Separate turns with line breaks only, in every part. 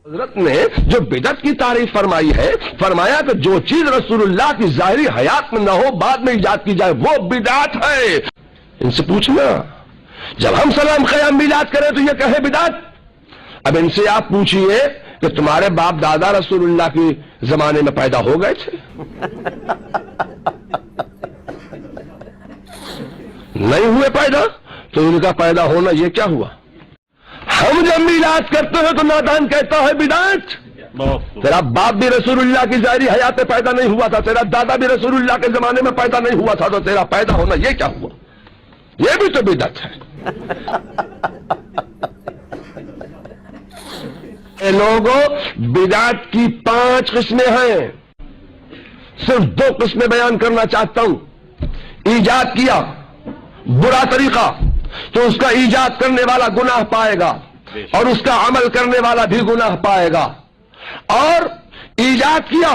حضرت نے جو بدعت کی تعریف فرمائی ہے، فرمایا کہ جو چیز رسول اللہ کی ظاہری حیات میں نہ ہو بعد میں ایجاد کی جائے وہ بدعت ہے۔ ان سے پوچھنا جب ہم سلام قیام میلاد کریں تو یہ کہے بدعت؟ اب ان سے آپ پوچھئے کہ تمہارے باپ دادا رسول اللہ کے زمانے میں پیدا ہو گئے تھے؟ نہیں ہوئے پیدا، تو ان کا پیدا ہونا یہ کیا ہوا؟ ہم جب میلاد کرتے ہیں تو نادان کہتا ہے بدعت۔ تیرا باپ بھی رسول اللہ کی ظاہری حیات میں پیدا نہیں ہوا تھا، تیرا دادا بھی رسول اللہ کے زمانے میں پیدا نہیں ہوا تھا، تو تیرا پیدا ہونا یہ کیا ہوا؟ یہ بھی تو بدعت ہے۔ اے لوگوں، بدعت کی 5 قسمیں ہیں، صرف 2 قسمیں بیان کرنا چاہتا ہوں۔ ایجاد کیا برا طریقہ تو اس کا ایجاد کرنے والا گناہ پائے گا اور اس کا عمل کرنے والا بھی گناہ پائے گا، اور ایجاد کیا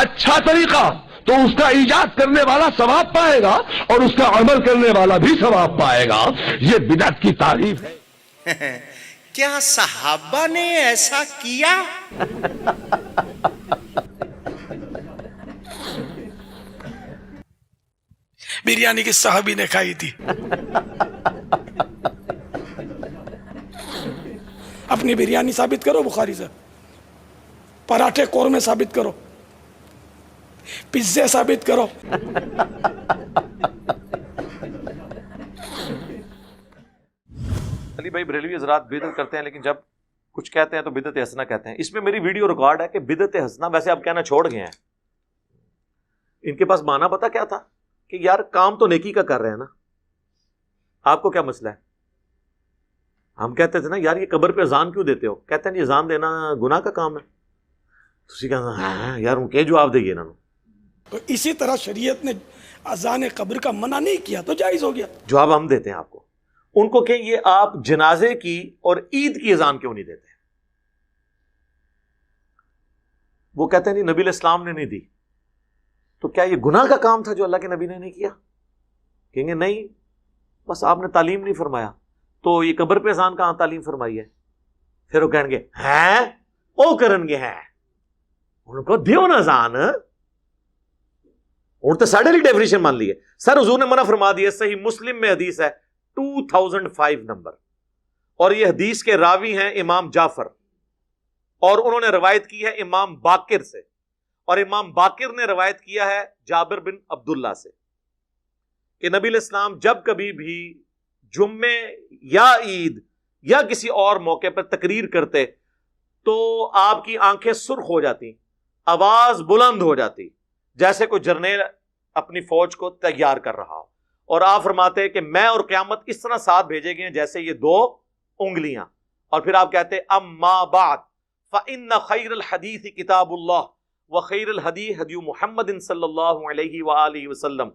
اچھا طریقہ تو اس کا ایجاد کرنے والا ثواب پائے گا اور اس کا عمل کرنے والا بھی ثواب پائے گا۔ یہ بدعت کی تعریف ہے۔
کیا صحابہ نے ایسا کیا؟
بریانی کس صحابی نے کھائی تھی؟ اپنی بریانی ثابت کرو بخاری سے، پراٹھے قورمے ثابت کرو، پیزے ثابت کرو۔
علی بھائی بریلوی حضرات بدعت کرتے ہیں لیکن جب کچھ کہتے ہیں تو بدعت حسنہ کہتے ہیں۔ اس میں میری ویڈیو ریکارڈ ہے کہ بدعت حسنہ ویسے اب کہنا چھوڑ گئے ہیں۔ ان کے پاس معنی پتا کیا تھا کہ یار کام تو نیکی کا کر رہے ہیں نا، آپ کو کیا مسئلہ ہے؟ ہم کہتے تھے نا یار یہ قبر پہ اذان کیوں دیتے ہو؟ کہتے ہیں یہ اذان دینا گناہ کا کام ہے۔ تسی کہنا ہاں یار ان کے جواب دے گی نا۔
تو اسی طرح شریعت نے اذان قبر کا منع نہیں کیا تو جائز ہو گیا۔
جواب ہم دیتے ہیں آپ کو۔ ان کو کہیں یہ آپ جنازے کی اور عید کی اذان کیوں نہیں دیتے؟ وہ کہتے ہیں نہیں نبی علیہ السلام نے نہیں دی، تو کیا یہ گناہ کا کام تھا جو اللہ کے نبی نے نہیں کیا؟ کہیں گے نہیں، بس آپ نے تعلیم نہیں فرمایا، تو یہ قبر پہ اذان کہاں تعلیم فرمائی ہے؟ پھر وہ کہیں گے ہیں او کرن گے ہیں ان کو دیو نا اذان، اور تو ساڑھے لی ڈیفینیشن مان لی ہے۔ سر حضور نے منع فرما دیا، صحیح مسلم میں حدیث ہے 2005 نمبر، اور یہ حدیث کے راوی ہیں امام جعفر، اور انہوں نے روایت کی ہے امام باقر سے، اور امام باقر نے روایت کیا ہے جابر بن عبداللہ سے کہ نبی علیہ السلام جب کبھی بھی جمعے یا عید یا کسی اور موقع پر تقریر کرتے تو آپ کی آنکھیں سرخ ہو جاتی، آواز بلند ہو جاتی، جیسے کوئی جرنیل اپنی فوج کو تیار کر رہا ہو، اور آپ فرماتے کہ میں اور قیامت اس طرح ساتھ بھیجے گئے ہیں جیسے یہ 2 انگلیاں، اور پھر آپ کہتے اما بعد فإن خیر الحدیث کتاب اللہ وخیر الہدی ہدی محمد صلی اللہ علیہ وآلہ وسلم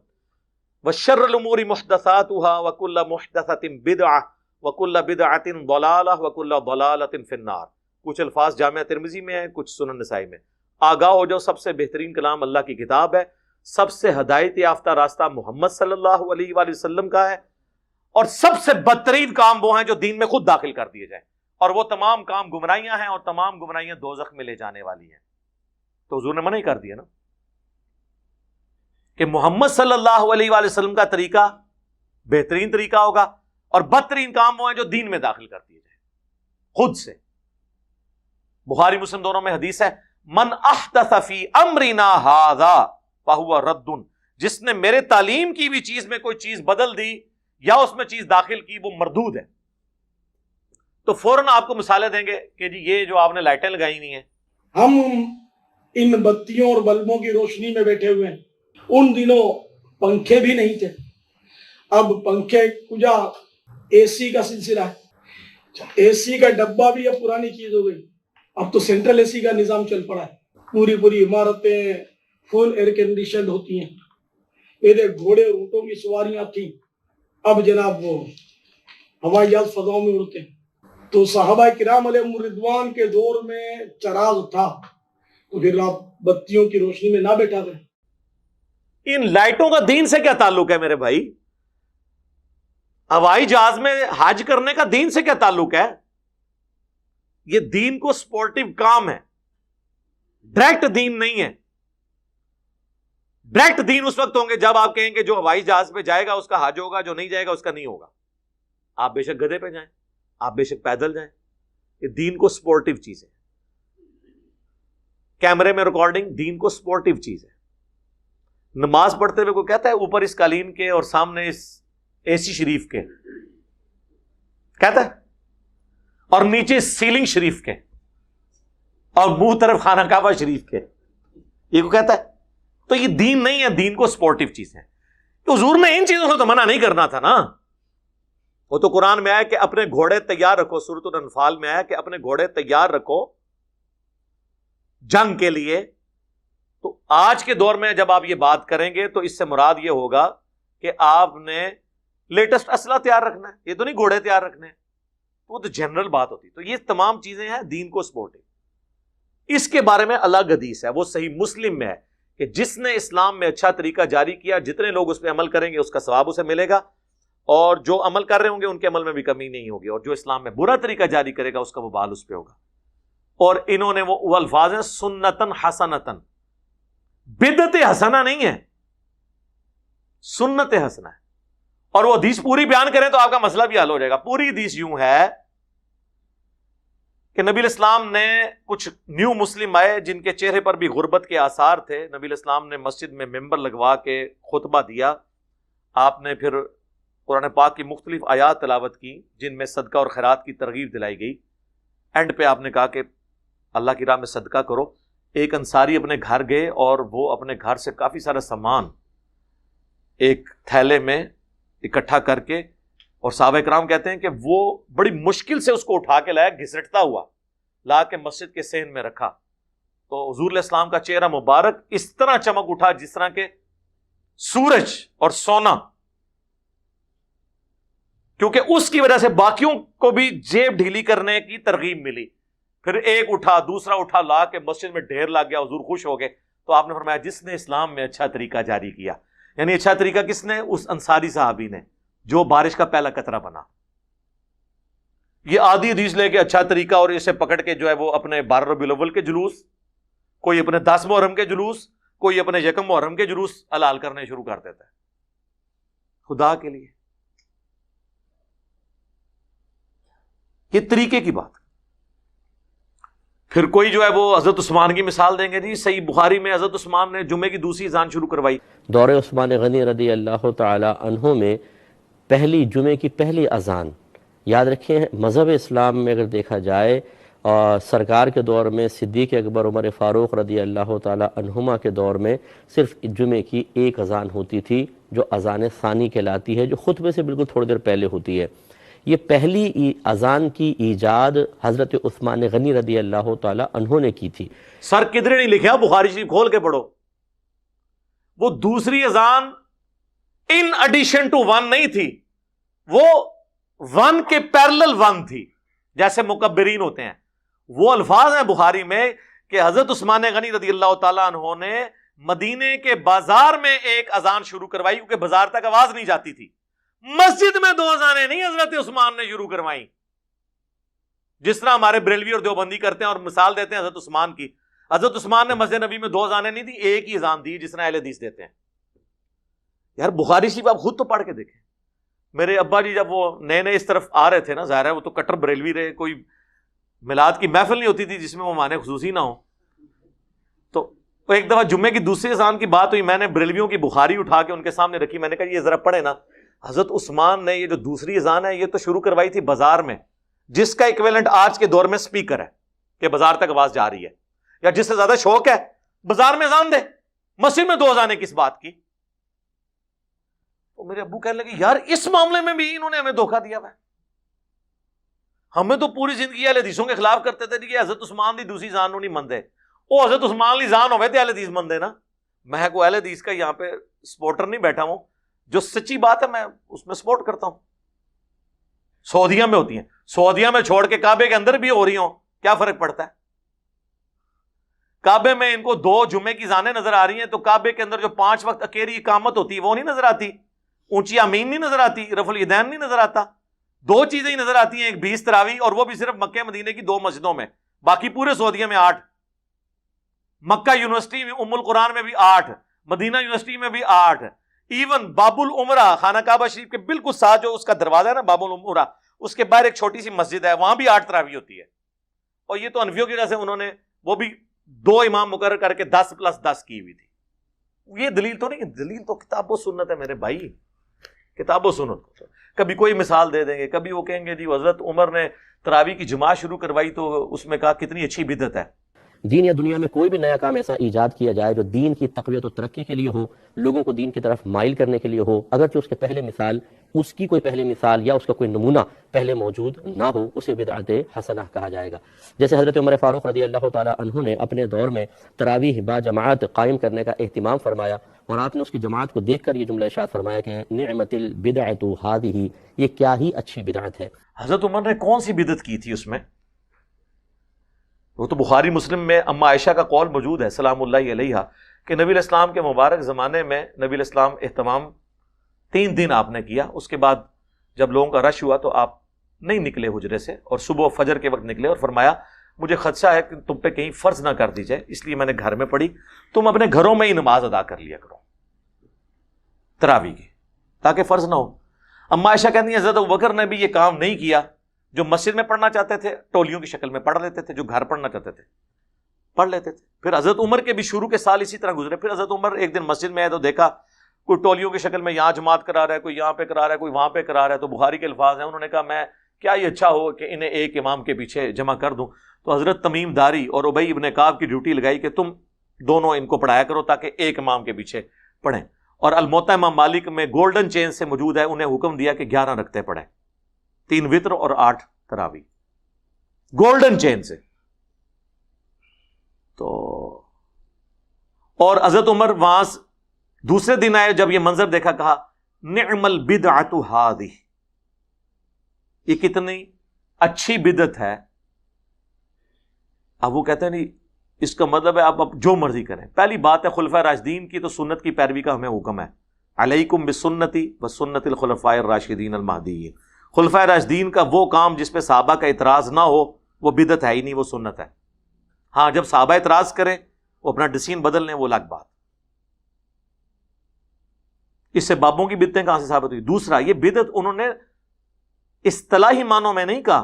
وشر الامور محدثاتها وکل محدثۃ بدعہ وکل بدعۃ ضلالہ وکل ضلالۃ فی النار۔ کچھ الفاظ جامعہ ترمذی میں ہیں، کچھ سنن نسائی میں۔ آگاہ ہو جاؤ، سب سے بہترین کلام اللہ کی کتاب ہے، سب سے ہدایت یافتہ راستہ محمد صلی اللہ علیہ وآلہ وسلم کا ہے، اور سب سے بدترین کام وہ ہیں جو دین میں خود داخل کر دیے جائیں، اور وہ تمام کام گمراہیاں ہیں، اور تمام گمراہیاں دوزخ میں لے جانے والی ہیں۔ تو حضور نے منع ہی کر دیا نا کہ محمد صلی اللہ علیہ وآلہ وسلم کا طریقہ بہترین طریقہ ہوگا، اور بدترین کام وہ ہیں جو دین میں داخل کر دیے جائیں خود سے۔ بخاری مسلم دونوں میں حدیث ہے من احدث فی امرنا ھذا فہو رد، جس نے میرے تعلیم کی بھی چیز میں کوئی چیز بدل دی یا اس میں چیز داخل کی وہ مردود ہے۔ تو فوراً آپ کو مثالیں دیں گے کہ جی یہ جو آپ نے لائٹیں لگائی ہوئی ہیں،
ہم ان بتیوں اور بلبوں کی روشنی میں بیٹھے ہوئے ہیں، ان دنوں پنکھے بھی نہیں تھے، اب پنکھے کجا اے سی کا سلسلہ ہے، اے سی کا ڈبہ بھی اب پرانی چیز ہو گئی، اب تو سینٹرل اے سی کا نظام چل پڑا ہے، پوری عمارتیں فل ایئر کنڈیشنڈ ہوتی ہیں۔ پہلے گھوڑے اور اونٹوں کی سواریاں تھیں، اب جناب وہ ہوائی جہاز فضاؤں میں اڑتے ہیں۔ تو صحابہ کرام علیہم رضوان کے دور میں چراغ تھا، تو پھر آپ بتیوں کی روشنی میں نہ بیٹھا گئے۔
ان لائٹوں کا دین سے کیا تعلق ہے میرے بھائی؟ ہوائی جہاز میں حج کرنے کا دین سے کیا تعلق ہے؟ یہ دین کو سپورٹیو کام ہے، ڈائریکٹ دین نہیں ہے. ڈائریکٹ دین اس وقت ہوں گے جب آپ کہیں گے جو ہوائی جہاز پہ جائے گا اس کا حج ہوگا، جو نہیں جائے گا اس کا نہیں ہوگا. آپ بے شک گدھے پہ جائیں، آپ بے شک پیدل جائیں، یہ دین کو سپورٹیو چیز ہے. کیمرے میں ریکارڈنگ دین کو سپورٹیو چیز ہے. نماز پڑھتے ہوئے کوئی کہتا ہے اوپر اس قالین کے اور سامنے اس اے سی شریف کے، کہتا ہے، اور نیچے سیلنگ شریف کے اور منہ طرف خانہ کعبہ شریف کے، یہ کو کہتا ہے؟ تو یہ دین نہیں ہے، دین کو سپورٹیو چیز ہے. تو حضور نے ان چیزوں سے تو منع نہیں کرنا تھا نا. وہ تو قرآن میں آیا کہ اپنے گھوڑے تیار رکھو، سورۃ الانفال میں آیا کہ اپنے گھوڑے تیار رکھو جنگ کے لیے. تو آج کے دور میں جب آپ یہ بات کریں گے تو اس سے مراد یہ ہوگا کہ آپ نے لیٹسٹ اسلحہ تیار رکھنا ہے، یہ تو نہیں گھوڑے تیار رکھنے ہیں. وہ تو جنرل بات ہوتی. تو یہ تمام چیزیں ہیں دین کو سپورٹنگ. اس کے بارے میں الگ حدیث ہے، وہ صحیح مسلم میں ہے کہ جس نے اسلام میں اچھا طریقہ جاری کیا، جتنے لوگ اس پہ عمل کریں گے اس کا ثواب اسے ملے گا، اور جو عمل کر رہے ہوں گے ان کے عمل میں بھی کمی نہیں ہوگی، اور جو اسلام میں برا طریقہ جاری کرے گا اس کا وبال اس پہ ہوگا. اور انہوں نے وہ الفاظ ہیں سنتن حسنتن، بدعت حسنہ نہیں ہے، سنت حسنہ ہے. اور وہ حدیث پوری بیان کریں تو آپ کا مسئلہ بھی حل ہو جائے گا. پوری حدیث یوں ہے کہ نبی الاسلام نے کچھ نیو مسلم آئے جن کے چہرے پر بھی غربت کے آثار تھے. نبی الاسلام نے مسجد میں ممبر لگوا کے خطبہ دیا. آپ نے پھر قرآن پاک کی مختلف آیات تلاوت کی جن میں صدقہ اور خیرات کی ترغیب دلائی گئی. اینڈ پہ آپ نے کہا کہ اللہ کی راہ میں صدقہ کرو. ایک انصاری اپنے گھر گئے اور وہ اپنے گھر سے کافی سارا سامان ایک تھیلے میں اکٹھا کر کے، اور صحابہ کرام کہتے ہیں کہ وہ بڑی مشکل سے اس کو اٹھا کے لایا، گھسٹتا ہوا لا کے مسجد کے صحن میں رکھا. تو حضور علیہ السلام کا چہرہ مبارک اس طرح چمک اٹھا جس طرح کے سورج اور سونا، کیونکہ اس کی وجہ سے باقیوں کو بھی جیب ڈھیلی کرنے کی ترغیب ملی. پھر ایک اٹھا، دوسرا اٹھا، لا کے مسجد میں ڈھیر لگ گیا. حضور خوش ہو گئے. تو آپ نے فرمایا جس نے اسلام میں اچھا طریقہ جاری کیا، یعنی اچھا طریقہ کس نے؟ اس انصاری صحابی نے جو بارش کا پہلا قطرہ بنا. یہ آدھی حدیث لے کے اچھا طریقہ اور اسے پکڑ کے جو ہے وہ اپنے 12 ربیع الاول کے جلوس، کوئی اپنے 10 محرم کے جلوس، کوئی اپنے 1 محرم کے جلوس حلال کرنے شروع کر دیتا ہے. خدا کے لیے یہ طریقے کی بات. پھر کوئی جو ہے وہ حضرت عثمان کی مثال دیں گے. جی صحیح بخاری میں حضرت عثمان نے جمعے کی دوسری اذان شروع کروائی.
دور عثمان غنی رضی اللہ تعالی عنہ میں پہلی جمعے کی پہلی اذان، یاد رکھیں مذہب اسلام میں اگر دیکھا جائے، اور سرکار کے دور میں صدیق اکبر عمر فاروق رضی اللہ تعالی عنہما کے دور میں صرف جمعے کی ایک اذان ہوتی تھی جو اذان ثانی کہلاتی ہے، جو خطبے سے بالکل تھوڑی دیر پہلے ہوتی ہے. یہ پہلی اذان کی ایجاد حضرت عثمان غنی رضی اللہ تعالی عنہ نے کی تھی.
سر کدھر نہیں لکھا، بخاری شریف کھول کے پڑھو. وہ دوسری اذان ان ایڈیشن ٹو 1 نہیں تھی، وہ 1 کے پیرلل 1 تھی، جیسے مکبرین ہوتے ہیں. وہ الفاظ ہیں بخاری میں کہ حضرت عثمان غنی رضی اللہ تعالیٰ عنہ نے مدینے کے بازار میں ایک اذان شروع کروائی، کیونکہ بازار تک آواز نہیں جاتی تھی. مسجد میں 2 اذانیں نہیں حضرت عثمان نے شروع کروائی، جس طرح ہمارے بریلوی اور دیوبندی کرتے ہیں اور مثال دیتے ہیں حضرت عثمان کی. حضرت عثمان نے مسجد نبی میں 2 اذانیں نہیں دی، ایک ہی اذان دی، جس طرح اہل حدیث دیتے ہیں. یار بخاری شریف آپ خود تو پڑھ کے دیکھیں. میرے ابا جی جب وہ نئے نئے اس طرف آ رہے تھے نا، ظاہر ہے وہ تو کٹر بریلوی رہے، کوئی میلاد کی محفل نہیں ہوتی تھی جس میں وہ معنی خصوصی نہ ہو. تو ایک دفعہ جمعے کی دوسری اذان کی بات ہوئی، میں نے بریلویوں کی بخاری اٹھا کے ان کے سامنے رکھی. میں نے کہا یہ ذرا پڑھے نا، حضرت عثمان نے یہ جو دوسری اذان ہے یہ تو شروع کروائی تھی بازار میں، جس کا ایکویلنٹ آج کے دور میں سپیکر ہے کہ بازار تک آواز جا رہی ہے. یا جس سے زیادہ شوق ہے بازار میں اذان دے، مسجد میں 2 اذانیں کس بات کی؟ تو میرے ابو کہنے لگے یار اس معاملے میں بھی انہوں نے ہمیں دھوکہ دیا ہے. ہمیں تو پوری زندگی اہل حدیثوں کے خلاف کرتے تھے کہ حضرت عثمان دی دوسری اذان نہیں مندے. وہ حضرت عثمان لی اذان ہوئے تھے اہل حدیث مندے نا. میں کو اہل حدیث کا یہاں پہ سپورٹر نہیں بیٹھا ہوں، جو سچی بات ہے میں اس میں سپورٹ کرتا ہوں. سعودیہ میں ہوتی ہیں، سعودیہ میں چھوڑ کے کعبے کے اندر بھی ہو رہی ہوں، کیا فرق پڑتا ہے؟ کعبے میں ان کو 2 جمعے کی اذانیں نظر آ رہی ہیں، تو کعبے کے اندر جو 5 وقت اکیری اقامت ہوتی ہے وہ نہیں نظر آتی، اونچی آمین نہیں نظر آتی، رفع الیدین نہیں نظر آتا. دو چیزیں ہی نظر آتی ہیں، ایک 20 تراویح، اور وہ بھی صرف مکہ مدینے کی 2 مسجدوں میں، باقی پورے سعودیہ میں 8، مکہ یونیورسٹی میں ام القرآن میں بھی 8، مدینہ یونیورسٹی میں بھی 8، ایون باب العمرہ خانہ کعبہ شریف کے بالکل ساتھ جو اس کا دروازہ ہے نا باب العمرہ، اس کے باہر ایک چھوٹی سی مسجد ہے، وہاں بھی 8 تراویح ہوتی ہے. اور یہ تو انفیوں کی وجہ سے انہوں نے وہ بھی 2 امام مقرر کر کے 10+10 کی ہوئی تھی. یہ دلیل تو نہیں، دلیل تو کتاب و سنت ہے میرے بھائی، کتاب و سنت. کبھی کوئی مثال دے دیں گے، کبھی وہ کہیں گے جی حضرت عمر نے تراویح کی جماعت شروع کروائی تو اس میں کہا کتنی اچھی بدعت ہے.
دین یا دنیا میں کوئی بھی نیا کام ایسا ایجاد کیا جائے جو دین کی تقویت و ترقی کے لیے ہو، لوگوں کو دین کی طرف مائل کرنے کے لیے ہو، اگرچہ اس کے پہلے مثال، اس کی کوئی پہلی مثال یا اس کا کوئی نمونہ پہلے موجود نہ ہو، اسے بدعت حسنہ کہا جائے گا. جیسے حضرت عمر فاروق رضی اللہ تعالیٰ عنہ نے اپنے دور میں تراویح با جماعت قائم کرنے کا اہتمام فرمایا، اور آپ نے اس کی جماعت کو دیکھ کر یہ جملہ ارشاد فرمایا کہ نعمت البدعۃ ہذہ، یہ کیا ہی اچھی بدعت ہے.
حضرت عمر نے کون سی بدعت کی تھی اس میں؟ وہ تو بخاری مسلم میں اما عائشہ کا قول موجود ہے سلام اللہ علیہا کہ نبی علیہ السلام کے مبارک زمانے میں نبی علیہ السلام اہتمام 3 دن آپ نے کیا، اس کے بعد جب لوگوں کا رش ہوا تو آپ نہیں نکلے حجرے سے، اور صبح فجر کے وقت نکلے اور فرمایا مجھے خدشہ ہے کہ تم پہ کہیں فرض نہ کر دی جائے، اس لیے میں نے گھر میں پڑھی، تم اپنے گھروں میں ہی نماز ادا کر لیا کرو تراویح کی تاکہ فرض نہ ہو. اما عائشہ کہتی ہیں حضرت ابوبکر نے بھی یہ کام نہیں کیا، جو مسجد میں پڑھنا چاہتے تھے ٹولیوں کی شکل میں پڑھ لیتے تھے، جو گھر پڑھنا چاہتے تھے پڑھ لیتے تھے. پھر حضرت عمر کے بھی شروع کے سال اسی طرح گزرے. پھر حضرت عمر ایک دن مسجد میں آئے تو دیکھا کوئی ٹولیوں کی شکل میں یہاں جماعت کرا رہا ہے، کوئی یہاں پہ کرا رہا ہے، کوئی وہاں پہ کرا رہا ہے. تو بخاری کے الفاظ ہیں، انہوں نے کہا میں کیا یہ اچھا ہو کہ انہیں ایک امام کے پیچھے جمع کر دوں. تو حضرت تمیم داری اور ابی ابن کعب کی ڈیوٹی لگائی کہ تم دونوں ان کو پڑھایا کرو تاکہ ایک امام کے پیچھے پڑھیں. اور الموطا امام مالک میں گولڈن چین سے موجود ہے، انہیں حکم دیا کہ 11 رکعتیں پڑھیں، 3 وتر اور 8 تراویح، گولڈن چین سے. تو اور حضرت عمر وہاں دوسرے دن آئے، جب یہ منظر دیکھا کہا نعم البدعۃ ہذہ، یہ کتنی اچھی بدعت ہے. اب وہ کہتے ہیں نہیں اس کا مطلب ہے آپ اب جو مرضی کریں. پہلی بات ہے خلفائے راشدین کی تو سنت کی پیروی کا ہمیں حکم ہے، علیکم بسنتی وسنت الخلفاء الراشدین المہدیین. خلفائے راشدین کا وہ کام جس پہ صحابہ کا اعتراض نہ ہو وہ بدعت ہے ہی نہیں، وہ سنت ہے. ہاں جب صحابہ اعتراض کریں وہ اپنا ڈسین بدل لیں وہ الگ بات. اس سے بابوں کی بدعتیں کہاں سے ثابت ہوئی؟ دوسرا یہ بدعت انہوں نے اصطلاحی معنوں میں نہیں کہا،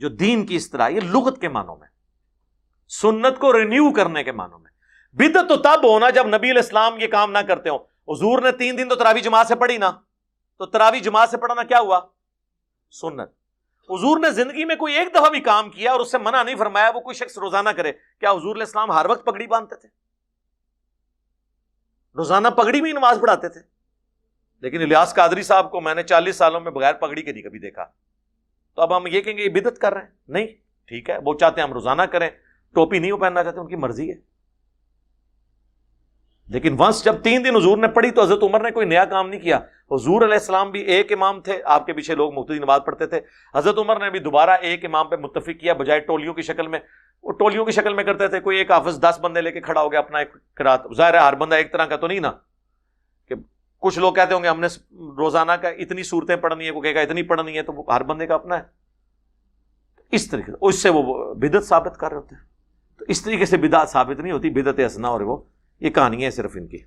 جو دین کی اصطلاح، یہ لغت کے معنوں میں، سنت کو رینیو کرنے کے معنوں میں. بدعت تو تب ہونا جب نبی علیہ السلام یہ کام نہ کرتے ہو. حضور نے 3 دن تو تراویح جماعت سے پڑھی نا، تو تراویح جماعت سے پڑھنا کیا ہوا؟ سنت. حضور نے زندگی میں کوئی ایک دفعہ بھی کام کیا اور اس سے منع نہیں فرمایا وہ کوئی شخص روزانہ کرے. کیا حضور علیہ السلام ہر وقت پگڑی باندھتے تھے؟ روزانہ پگڑی میں ہی نماز پڑھاتے تھے. لیکن الیاس قادری صاحب کو میں نے 40 سالوں میں بغیر پگڑی کے نہیں کبھی دیکھا. تو اب ہم یہ کہیں گے یہ بدعت کر رہے ہیں؟ نہیں، ٹھیک ہے، وہ چاہتے ہیں ہم روزانہ کریں، ٹوپی نہیں وہ پہننا چاہتے، ان کی مرضی ہے. لیکن ونس جب 3 دن حضور نے پڑھی تو حضرت عمر نے کوئی نیا کام نہیں کیا. حضور علیہ السلام بھی ایک امام تھے، آپ کے پیچھے لوگ مقتدی نماز پڑھتے تھے. حضرت عمر نے بھی دوبارہ ایک امام پہ متفق کیا بجائے ٹولیوں کی شکل میں. وہ ٹولیوں کی شکل میں کرتے تھے، کوئی ایک حافظ 10 بندے لے کے کھڑا ہو گیا اپنا ایک قرات. ظاہر ہے ہر بندہ ایک طرح کا تو نہیں نا، کہ کچھ لوگ کہتے ہوں گے ہم نے روزانہ کا اتنی صورتیں پڑھنی ہے، کوئی کہے گا اتنی پڑھنی ہے، تو ہر بندے کا اپنا ہے. اس طریقے سے اس سے وہ بدعت ثابت کر رہے ہوتے ہیں. تو اس طریقے سے بدعت ثابت نہیں ہوتی، بدعت حسنہ اور وہ یہ کہانی ہے صرف ان کی.